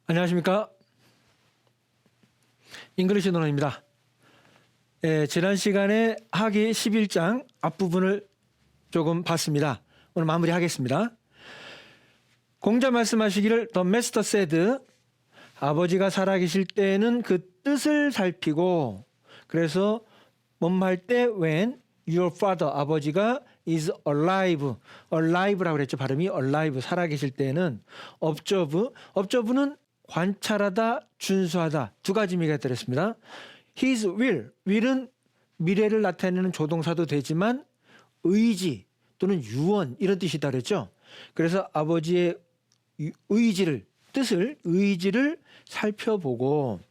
안녕하십니까. 잉글리시 논어입니다. 지난 시간에 하기 11장 앞부분을 조금 봤습니다. 오늘 마무리하겠습니다. 공자 말씀하시기를 The Master said, 아버지가 살아계실 때는 그 뜻을 살피고, 그래서 뭐할 때 when your father, 아버지가 is alive라고 그랬죠. 발음이 alive, 살아계실 때는 observe는 관찰하다, 준수하다, 두 가지 의미가 들었습니다. His will은 미래를 나타내는 조동사도 되지만 의지 또는 유언 이런 뜻이다 그랬죠. 그래서 아버지의 의지를 살펴보고,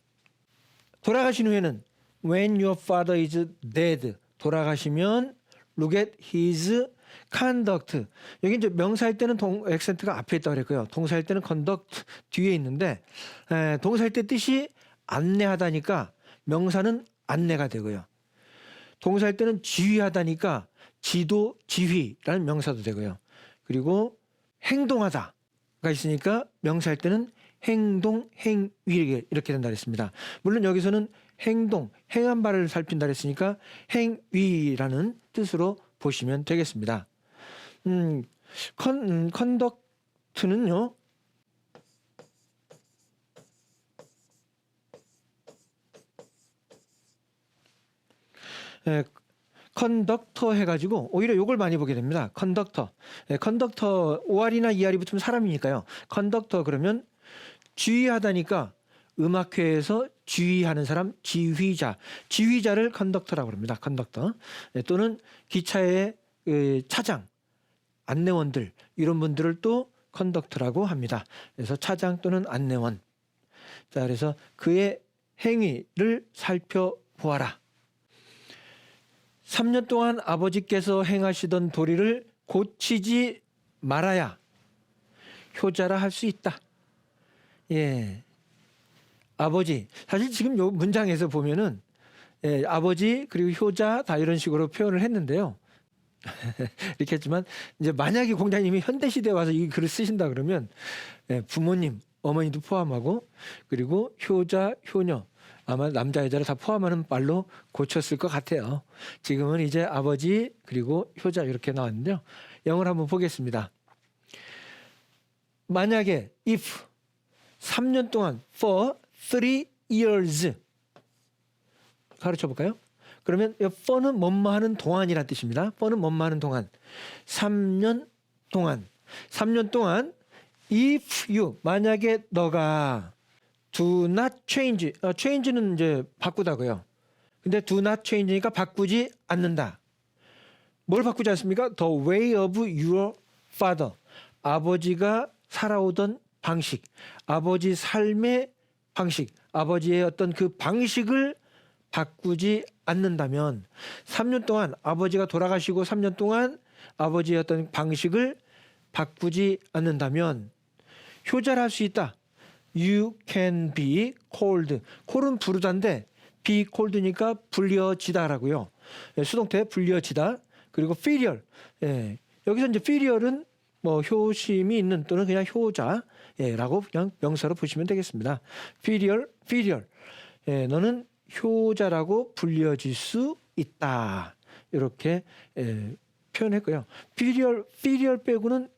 돌아가신 후에는 when your father is dead, 돌아가시면 look at his conduct. 여기 이제 명사일 때는 액센트가 앞에 있다고 그랬고요. 동사일 때는 conduct 뒤에 있는데, 동사일 때 뜻이 안내하다니까 명사는 안내가 되고요. 동사일 때는 지휘하다니까 지도, 지휘라는 명사도 되고요. 그리고 행동하다가 있으니까 명사일 때는 행동, 행위 이렇게 된다 그랬습니다. 물론 여기서는 행동, 행한 바를 살핀다 그랬으니까 행위라는 뜻으로 보시면 되겠습니다. 컨덕트는요, 컨덕터 해가지고 오히려 요걸 많이 보게 됩니다. 컨덕터. 컨덕터 OR이나 ER이 붙으면 사람이니까요. 컨덕터 그러면 지휘하다니까 음악회에서 지휘하는 사람, 지휘자를 컨덕터라고 합니다. 컨덕터. 또는 기차의 차장, 안내원들 이런 분들을 또 컨덕터라고 합니다. 그래서 차장 또는 안내원. 자, 그래서 그의 행위를 살펴보아라. 3년 동안 아버지께서 행하시던 도리를 고치지 말아야 효자라 할 수 있다. 예. 아버지. 사실 지금 요 문장에서 보면은, 아버지 그리고 효자 다 이런 식으로 표현을 했는데요. 이렇게 했지만, 이제 만약에 공자님이 현대시대에 와서 이 글을 쓰신다 그러면, 부모님, 어머니도 포함하고, 그리고 효자, 효녀, 아마 남자, 여자를 다 포함하는 말로 고쳤을 것 같아요. 지금은 이제 아버지, 그리고 효자 이렇게 나왔는데요. 영어를 한번 보겠습니다. 만약에, if, 3년 동안, for 3 years. 가르쳐 볼까요? 그러면 for는 뭐뭐 하는 동안이라는 뜻입니다. for는 뭐뭐 하는 동안. 3년 동안. 3년 동안 if you, 만약에 너가 do not change. change는 이제 바꾸다고요. 근데 do not change니까 바꾸지 않는다. 뭘 바꾸지 않습니까? The way of your father. 아버지가 살아오던 방식, 아버지 삶의 방식, 아버지의 어떤 그 방식을 바꾸지 않는다면, 3년 동안 아버지가 돌아가시고 3년 동안 아버지의 어떤 방식을 바꾸지 않는다면 효자를 할 수 있다. You can be called. call은 부르다인데 be called니까 불려지다라고요. 수동태 불려지다. 그리고 filial. 여기서 이제 filial은 뭐 효심이 있는 또는 그냥 효자라고 그냥 명사로 보시면 되겠습니다. filial. 너는 효자라고 불려질 수 있다. 이렇게 표현했고요. filial 빼고는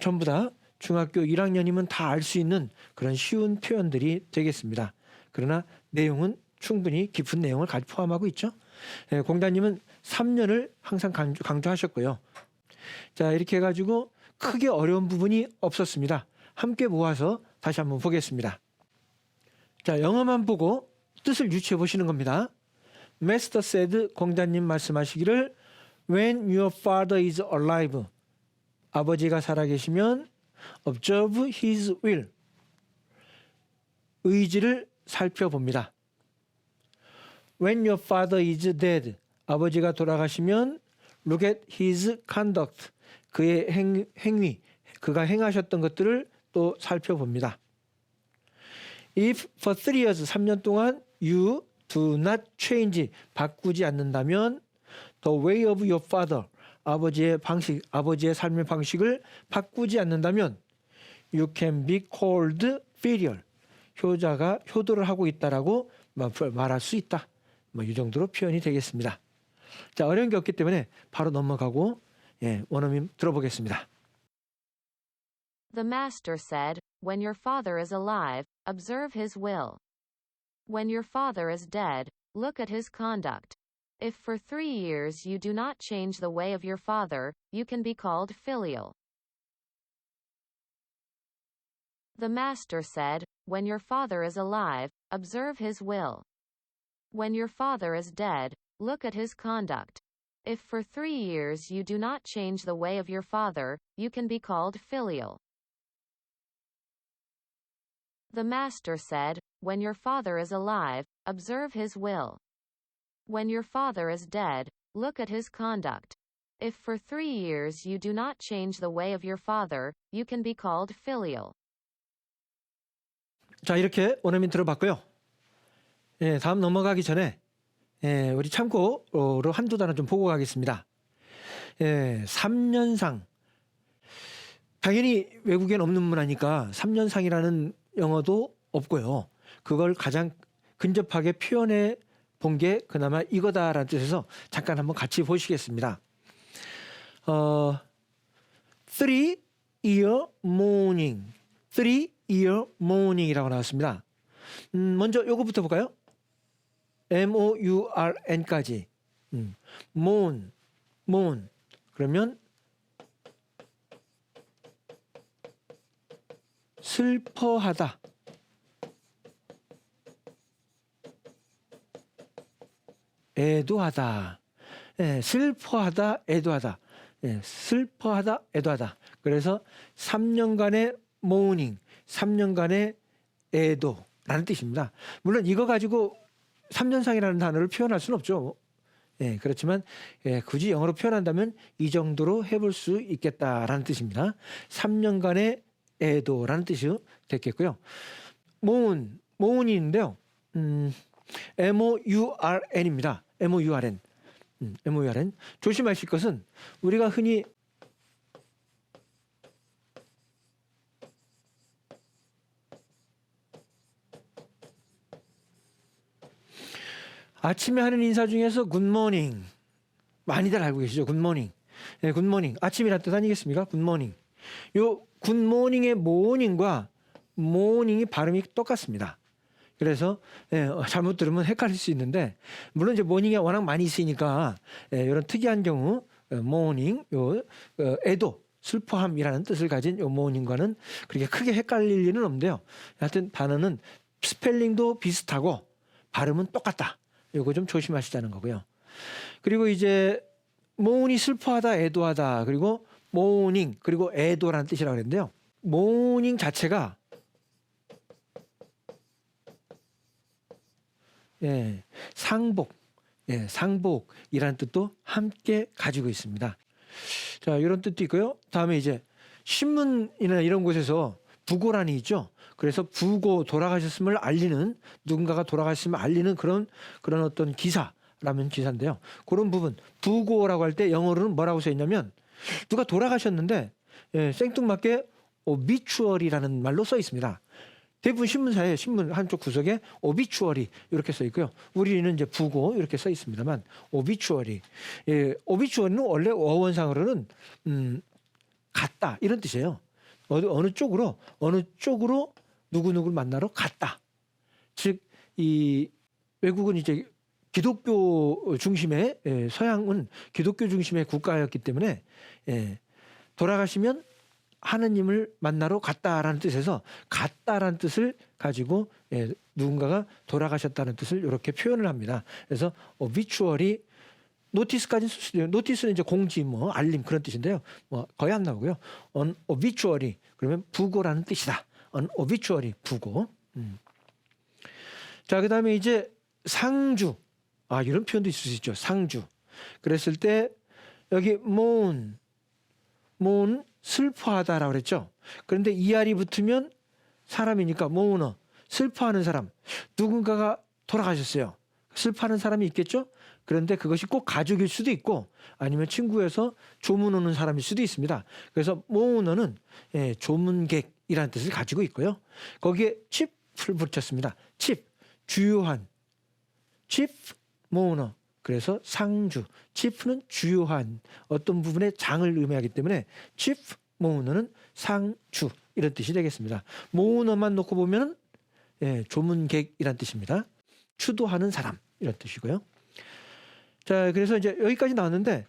전부 다 중학교 1학년이면 다 알 수 있는 그런 쉬운 표현들이 되겠습니다. 그러나 내용은 충분히 깊은 내용을 포함하고 있죠. 공자님은 3년을 항상 강조하셨고요. 자, 이렇게 해가지고 크게 어려운 부분이 없었습니다. 함께 모아서 다시 한번 보겠습니다. 자, 영어만 보고 뜻을 유추해 보시는 겁니다. Master said, 공자님 말씀하시기를 When your father is alive, 아버지가 살아계시면 observe his will, 의지를 살펴봅니다. When your father is dead, 아버지가 돌아가시면 look at his conduct, 그의 행위, 그가 행하셨던 것들을 또 살펴봅니다. If for 3 years, 3년 동안 you do not change, 바꾸지 않는다면 the way of your father, 아버지의 방식, 아버지의 삶의 방식을 바꾸지 않는다면 you can be called filial. 효자가 효도를 하고 있다라고 말할 수 있다. 뭐 이 정도로 표현이 되겠습니다. 자, 어려운 게 없기 때문에 바로 넘어가고 원어민 들어보겠습니다. The master said, "When your father is alive, observe his will. When your father is dead, look at his conduct. If for 3 years you do not change the way of your father, you can be called filial." The master said, "When your father is alive, observe his will. When your father is dead, look at his conduct. If for 3 years you do not change the way of your father, you can be called filial." The master said, "When your father is alive, observe his will. When your father is dead, look at his conduct. If for 3 years you do not change the way of your father, you can be called filial." 자, 이렇게 원어민 들어봤고요. 다음 넘어가기 전에 우리 참고로 한두 단어 좀 보고 가겠습니다. 3년상. 당연히 외국엔 없는 문화니까 3년상이라는 영어도 없고요. 그걸 가장 근접하게 표현해 본 게 그나마 이거다라는 뜻에서 잠깐 한번 같이 보시겠습니다. 3-year mourning. 3-year mourning이라고 나왔습니다. 먼저 요거부터 볼까요? mourn까지. mourn. 그러면 슬퍼하다. 애도하다. 슬퍼하다, 애도하다. 슬퍼하다, 애도하다. 그래서 3년간의 mourning, 3년간의 애도라는 뜻입니다. 물론 이거 가지고 3년상이라는 단어를 표현할 수는 없죠. 그렇지만 굳이 영어로 표현한다면 이 정도로 해볼 수 있겠다라는 뜻입니다. 3년간의 애도라는 뜻이 됐겠고요. mourn인데요. mourn입니다. mourn. mourn. 조심하실 것은 우리가 흔히 아침에 하는 인사 중에서 굿모닝 많이들 알고 계시죠? 굿모닝. 굿모닝. 아침이란 뜻 아니겠습니까? 굿모닝. 요 굿모닝의 모닝과 모닝이 발음이 똑같습니다. 그래서 잘못 들으면 헷갈릴 수 있는데 물론 이제 모닝이 워낙 많이 쓰이니까 이런 특이한 경우 모닝, 애도, 슬퍼함이라는 뜻을 가진 요 모닝과는 그렇게 크게 헷갈릴 일은 없는데요. 하여튼 단어는 스펠링도 비슷하고 발음은 똑같다. 이거 좀 조심하시자는 거고요. 그리고 이제 모운이 슬퍼하다, 애도하다, 그리고 모닝, 그리고 애도라는 뜻이라고 그랬는데요. 모닝 자체가 상복, 상복이라는 뜻도 함께 가지고 있습니다. 자, 이런 뜻도 있고요. 다음에 이제 신문이나 이런 곳에서 부고란이 있죠. 그래서 부고 돌아가셨음을 알리는 누군가가 돌아가셨음을 알리는 그런 어떤 기사라면 기사인데요. 그런 부분 부고라고 할 때 영어로는 뭐라고 써 있냐면 누가 돌아가셨는데 생뚱맞게 오비추얼이라는 말로 써 있습니다. 대부분 신문사에 신문 한쪽 구석에 오비추얼이 이렇게 써 있고요. 우리는 이제 부고 이렇게 써 있습니다만 오비추얼이 오비추얼은 원래 어원상으로는 갔다 이런 뜻이에요. 어느 쪽으로 누구누구를 만나러 갔다. 즉 이 외국은 이제 기독교 중심의 서양은 기독교 중심의 국가였기 때문에 돌아가시면 하느님을 만나러 갔다라는 뜻에서 갔다라는 뜻을 가지고 누군가가 돌아가셨다는 뜻을 이렇게 표현을 합니다. 그래서 오비추얼이 노티스까지 쓸 수도 있어요. 노티스는 이제 공지, 알림 그런 뜻인데요. 거의 안 나오고요. obituary 그러면 부고라는 뜻이다. obituary 부고. 자, 그다음에 이제 상주. 이런 표현도 있을 수 있죠. 상주. 그랬을 때 여기 mourn 슬퍼하다라고 그랬죠. 그런데 ER이 붙으면 사람이니까 mourner 슬퍼하는 사람. 누군가가 돌아가셨어요. 슬퍼하는 사람이 있겠죠. 그런데 그것이 꼭 가족일 수도 있고 아니면 친구에서 조문 오는 사람일 수도 있습니다. 그래서 모으너는 조문객 이라는 뜻을 가지고 있고요. 거기에 chief를 붙였습니다. chief, 주요한. chief mourner, 그래서 상주. chief는 주요한 어떤 부분의 장을 의미하기 때문에 chief mourner는 상주 이런 뜻이 되겠습니다. mourner만 놓고 보면은 조문객이란 뜻입니다. 추도하는 사람 이런 뜻이고요. 자, 그래서 이제 여기까지 나왔는데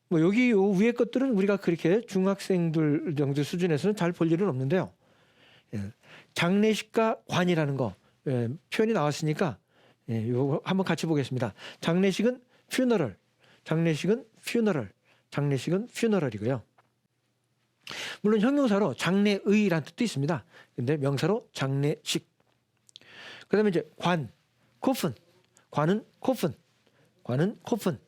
뭐 여기 요 위에 것들은 우리가 그렇게 중학생들 정도 수준에서는 잘 볼 일은 없는데요. 장례식과 관이라는 거 표현이 나왔으니까 요거 한번 같이 보겠습니다. 장례식은 funeral, 장례식은 funeral, 장례식은 funeral이고요. 물론 형용사로 장례의라는 뜻도 있습니다. 근데 명사로 장례식. 그다음에 이제 관, coffin, 관은 coffin, 관은 coffin.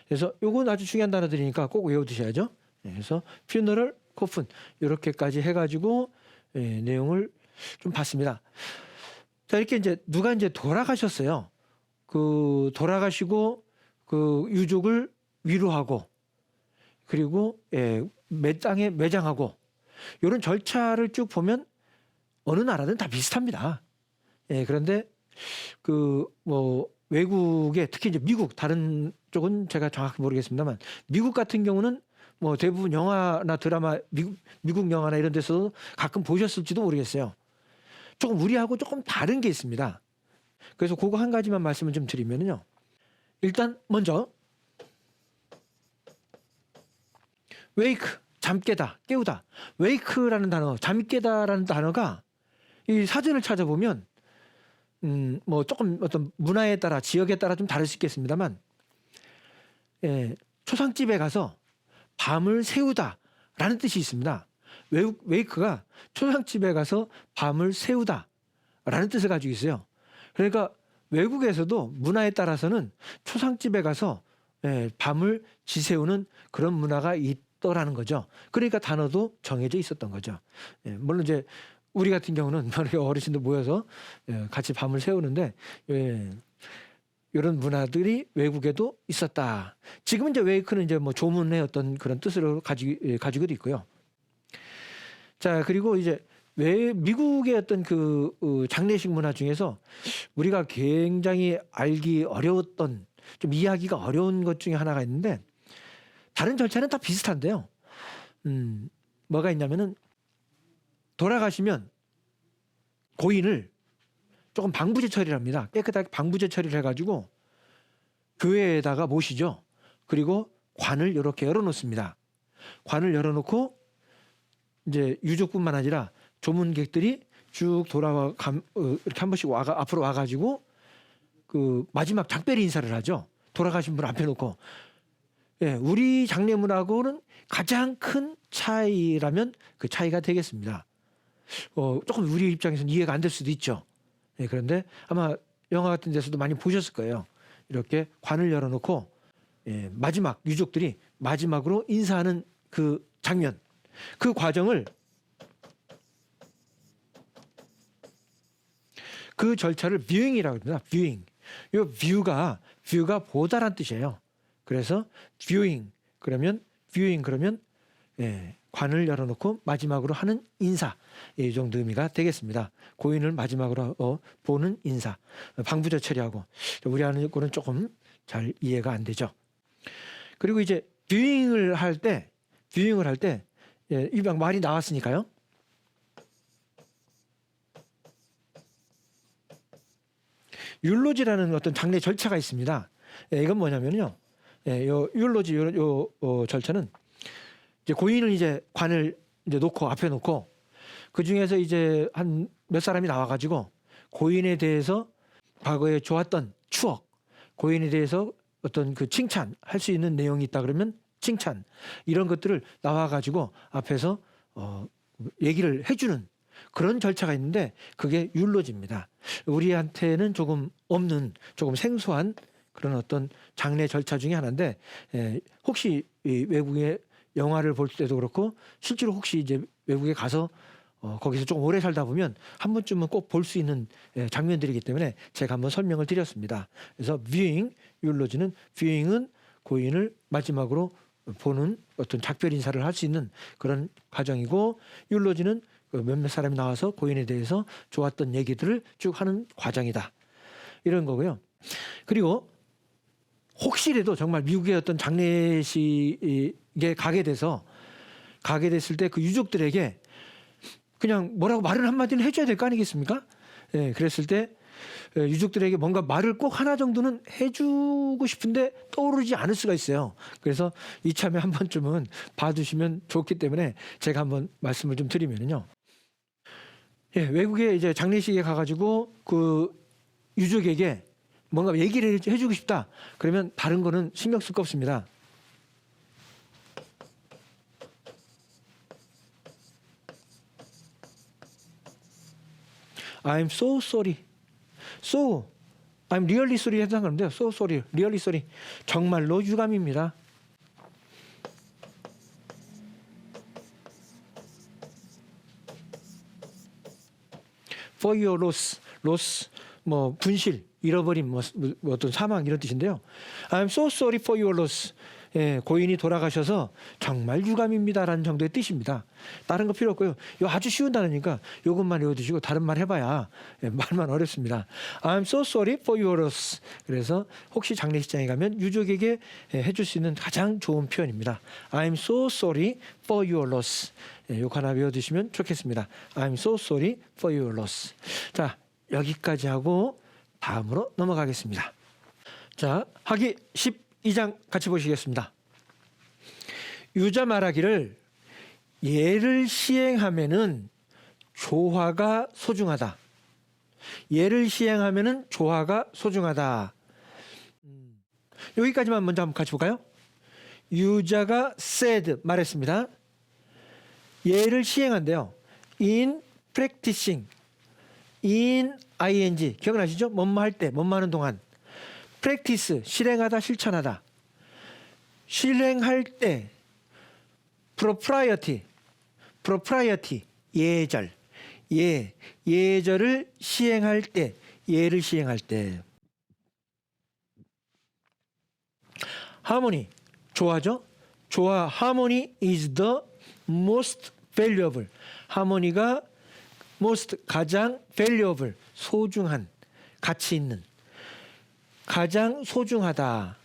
그래서 요건 아주 중요한 단어들이니까 꼭 외워두셔야죠. 그래서 funeral, coffin 이렇게까지 해가지고 내용을 좀 봤습니다. 자, 이렇게 이제 누가 이제 돌아가셨어요. 그 돌아가시고 그 유족을 위로하고 그리고 땅에 매장하고 이런 절차를 쭉 보면 어느 나라든 다 비슷합니다. 그런데 그 뭐 외국에 특히 이제 미국 다른 쪽은 제가 정확히 모르겠습니다만 미국 같은 경우는 뭐 대부분 영화나 드라마 미국 영화나 이런 데서 가끔 보셨을지도 모르겠어요. 조금 우리하고 조금 다른 게 있습니다. 그래서 그거 한 가지만 말씀을 좀 드리면요. 일단 먼저 wake, 잠 깨다, 깨우다. wake라는 단어, 잠 깨다라는 단어가 이 사전을 찾아보면 뭐 조금 어떤 문화에 따라 지역에 따라 좀 다를 수 있겠습니다만 초상집에 가서 밤을 새우다라는 뜻이 있습니다. wake가 초상집에 가서 밤을 새우다라는 뜻을 가지고 있어요. 그러니까 외국에서도 문화에 따라서는 초상집에 가서 밤을 지새우는 그런 문화가 있더라는 거죠. 그러니까 단어도 정해져 있었던 거죠. 물론 이제 우리 같은 경우는 어르신들 모여서 같이 밤을 새우는데 이런 문화들이 외국에도 있었다. 지금은 이제 웨이크는 이제 뭐 조문의 어떤 그런 뜻으로 가지고도 있고요. 자, 그리고 이제 미국의 어떤 그 장례식 문화 중에서 우리가 굉장히 알기 어려웠던 좀 이해하기가 어려운 것 중에 하나가 있는데 다른 절차는 다 비슷한데요. 뭐가 있냐면은 돌아가시면 고인을 조금 방부제 처리를 합니다. 깨끗하게 방부제 처리를 해가지고 교회에다가 모시죠. 그리고 관을 이렇게 열어놓습니다. 관을 열어놓고 이제 유족뿐만 아니라 조문객들이 쭉 돌아와 이렇게 한 번씩 앞으로 와가지고 그 마지막 작별 인사를 하죠. 돌아가신 분 앞에 놓고. 우리 장례문하고는 가장 큰 차이라면 그 차이가 되겠습니다. 조금 우리 입장에서는 이해가 안 될 수도 있죠. 그런데 아마 영화 같은 데서도 많이 보셨을 거예요. 이렇게 관을 열어놓고 마지막 유족들이 마지막으로 인사하는 그 장면, 그 과정을 그 절차를 뷰잉이라고 합니다. 뷰잉. 이 뷰가 보다란 뜻이에요. 그래서 뷰잉 그러면 관을 열어놓고 마지막으로 하는 인사 이 정도 의미가 되겠습니다. 고인을 마지막으로 보는 인사, 방부제 처리하고 우리하고는 조금 잘 이해가 안 되죠. 그리고 이제 뷰잉을 할 때 이 말이 나왔으니까요. 율로지라는 어떤 장례 절차가 있습니다. 이건 뭐냐면요. 요 율로지 요 절차는 이제 고인을 이제 관을 이제 놓고 앞에 놓고 그 중에서 이제 한 몇 사람이 나와가지고 고인에 대해서 과거에 좋았던 추억, 고인에 대해서 어떤 그 칭찬할 수 있는 내용이 있다 그러면 칭찬 이런 것들을 나와가지고 앞에서 얘기를 해주는 그런 절차가 있는데 그게 율로지입니다. 우리한테는 조금 없는 조금 생소한 그런 어떤 장례 절차 중에 하나인데 혹시 이 외국의 영화를 볼 때도 그렇고 실제로 혹시 이제 외국에 가서 거기서 좀 오래 살다 보면 한 번쯤은 꼭 볼 수 있는 장면들이기 때문에 제가 한번 설명을 드렸습니다. 그래서 뷰잉, 율로지는 뷰잉은 고인을 마지막으로 보는 어떤 작별 인사를 할 수 있는 그런 과정이고 율로지는 그 몇몇 사람이 나와서 고인에 대해서 좋았던 얘기들을 쭉 하는 과정이다. 이런 거고요. 그리고 혹시라도 정말 미국의 어떤 장례식에 가게 됐을 때 그 유족들에게 그냥 뭐라고 말을 한마디는 해줘야 될 거 아니겠습니까? 예, 그랬을 때 유족들에게 뭔가 말을 꼭 하나 정도는 해주고 싶은데 떠오르지 않을 수가 있어요. 그래서 이참에 한 번쯤은 봐두시면 좋기 때문에 제가 한번 말씀을 좀 드리면요. 예, 외국에 이제 장례식에 가가지고 그 유족에게 뭔가 얘기를 해주고 싶다. 그러면 다른 거는 신경 쓸 거 없습니다. I'm so sorry. So, I'm really sorry 해도 상관없는데요. So sorry, really sorry. 정말로 유감입니다. For your loss, 뭐 분실, 잃어버림, 뭐 어떤 사망 이런 뜻인데요. I'm so sorry for your loss. 예, 고인이 돌아가셔서 정말 유감입니다라는 정도의 뜻입니다. 다른 거 필요 없고요. 이거 아주 쉬운 단어니까 이것만 외워두시고 다른 말 해봐야 말만 어렵습니다. I'm so sorry for your loss. 그래서 혹시 장례식장에 가면 유족에게 해줄 수 있는 가장 좋은 표현입니다. I'm so sorry for your loss. 이거 하나 외워두시면 좋겠습니다. I'm so sorry for your loss. 자, 여기까지 하고 다음으로 넘어가겠습니다. 자, 하기 12장 같이 보시겠습니다. 유자 말하기를 예를 시행하면은 조화가 소중하다. 예를 시행하면은 조화가 소중하다. 여기까지만 먼저 한번 같이 볼까요? 유자가 said 말했습니다. 예를 시행한대요. in practicing, in ing 기억나시죠? 뭐뭐 할 때, 뭐뭐 하는 동안. practice 실행하다, 실천하다. 실행할 때 propriety 예절. 예절을 시행할 때, 예를 시행할 때. harmony 조화죠. 조화 harmony is the most valuable. harmony가 most 가장 valuable 소중한 가치 있는 가장 소중하다.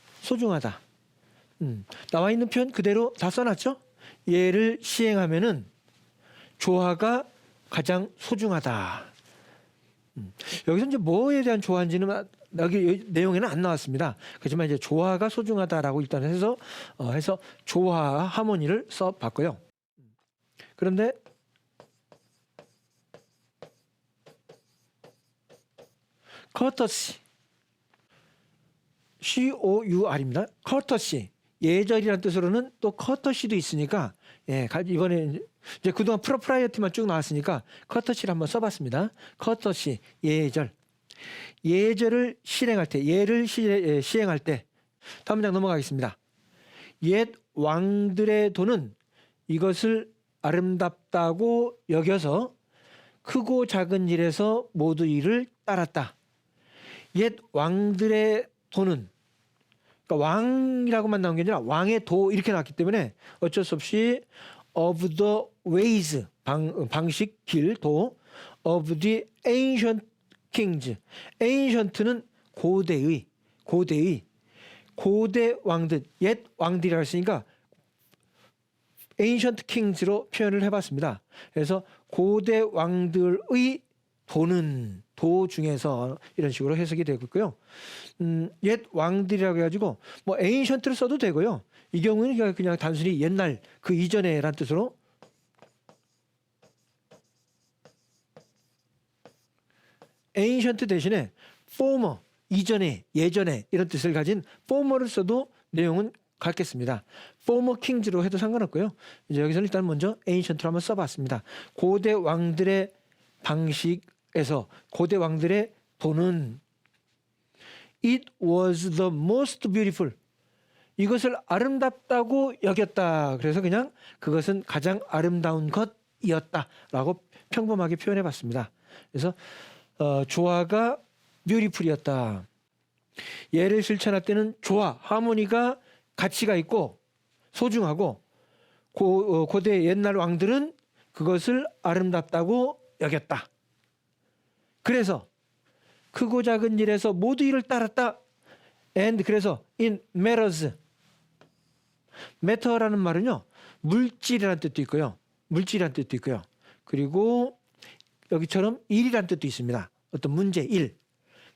나와 있는 표현 그대로 다 써놨죠? 얘를 시행하면은 조화가 가장 소중하다. 여기서 이제 뭐에 대한 조화인지는 여기 내용에는 안 나왔습니다. 그렇지만 이제 조화가 소중하다라고 일단 해서 조화 하모니를 써봤고요. 그런데 courtesy COUR입니다. courtesy 예절이라는 뜻으로는 또 courtesy도 있으니까 이번에 이제 그동안 propriety만 쭉 나왔으니까 courtesy를 한번 써봤습니다. courtesy 예절을 실행할 때 예를 시행할 때 다음 장 넘어가겠습니다. 옛 왕들의 도는 이것을 아름답다고 여겨서 크고 작은 일에서 모두 이를 따랐다. 옛 왕들의 도는 그러니까 왕이라고만 나온 게 아니라 왕의 도 이렇게 나왔기 때문에 어쩔 수 없이 of the ways 방식 길 도 of the ancient kings ancient는 고대 왕들 옛 왕들이라고 했으니까 ancient kings로 표현을 해봤습니다. 그래서 고대 왕들의 도는 도 중에서 이런 식으로 해석이 되고 있고요. 옛 왕들이라고 해가지고 뭐 ancient를 써도 되고요. 이 경우는 그냥 단순히 옛날 그 이전에란 뜻으로 ancient 대신에 former 이전에 예전에 이런 뜻을 가진 former를 써도 내용은 같겠습니다. former kings로 해도 상관없고요. 이제 여기서는 일단 먼저 ancient로 한번 써봤습니다. 고대 왕들의 방식에서 고대 왕들의 도는 it was the most beautiful 이것을 아름답다고 여겼다. 그래서 그냥 그것은 가장 아름다운 것이었다라고 평범하게 표현해봤습니다. 그래서 조화가 beautiful이었다. 예를 실천할 때는 조화, 하모니가 가치가 있고 소중하고 고대 옛날 왕들은 그것을 아름답다고 여겼다. 그래서 크고 작은 일에서 모두 이를 따랐다. And 그래서 in matters. matter라는 말은요. 물질이라는 뜻도 있고요. 물질이라는 뜻도 있고요. 그리고 여기처럼 일이라는 뜻도 있습니다. 어떤 문제 일.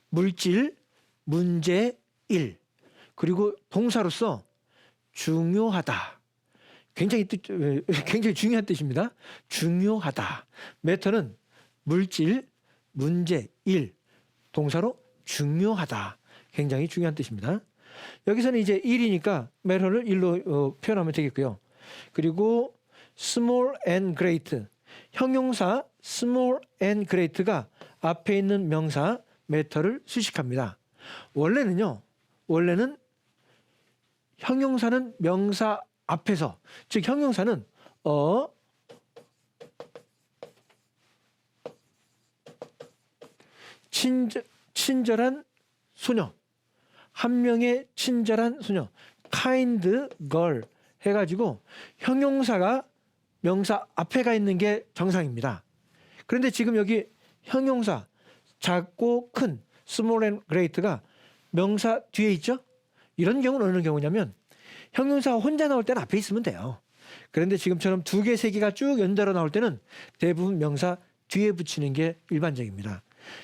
물질, 문제 일. 그리고 동사로서 중요하다. 굉장히 중요한 뜻입니다. 중요하다. matter는 물질, 문제 일. 동사로 중요하다. 굉장히 중요한 뜻입니다. 여기서는 이제 일이니까 matter를 일로 표현하면 되겠고요. 그리고 small and great. 형용사 small and great가 앞에 있는 명사 matter를 수식합니다. 원래는 형용사는 명사 앞에서, 즉 형용사는 친절한 소녀, 한 명의 친절한 소녀, kind girl 해가지고 형용사가 명사 앞에 가 있는 게 정상입니다. 그런데 지금 여기 형용사 작고 큰 small and great가 명사 뒤에 있죠? 이런 경우는 어느 경우냐면 형용사가 혼자 나올 때는 앞에 있으면 돼요. 그런데 지금처럼 두 개, 세 개가 쭉 연달아 나올 때는 대부분 명사 뒤에 붙이는 게 일반적입니다.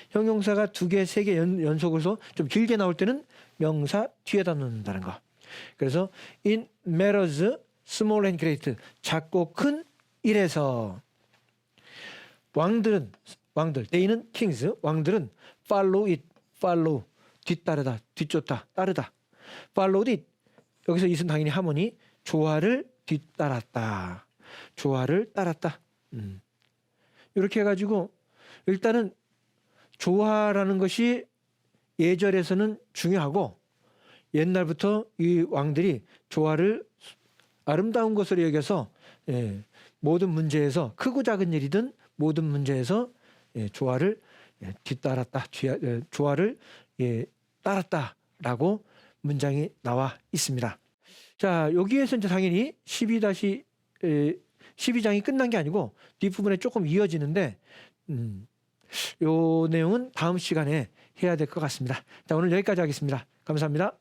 형용사가 두 개, 세 개 연속으로 좀 길게 나올 때는 명사 뒤에다 넣는다는 거. 그래서 in matters small and great, 작고 큰 일에서 왕들, they는 kings, 왕들은 follow it, follow, 뒤따르다, 뒤쫓다, 따르다. follow it, 여기서 it은 당연히 하모니, 조화를 뒤따랐다. 조화를 따랐다. 이렇게 해가지고 일단은 조화라는 것이 예절에서는 중요하고 옛날부터 이 왕들이 조화를 아름다운 것으로 여겨서 모든 문제에서 크고 작은 일이든 모든 문제에서 조화를 뒤따랐다. 조화를 따랐다라고 문장이 나와 있습니다. 자, 여기에서 이제 당연히 12장이 끝난 게 아니고 뒷부분에 조금 이어지는데 요 내용은 다음 시간에 해야 될 것 같습니다. 자, 오늘 여기까지 하겠습니다. 감사합니다.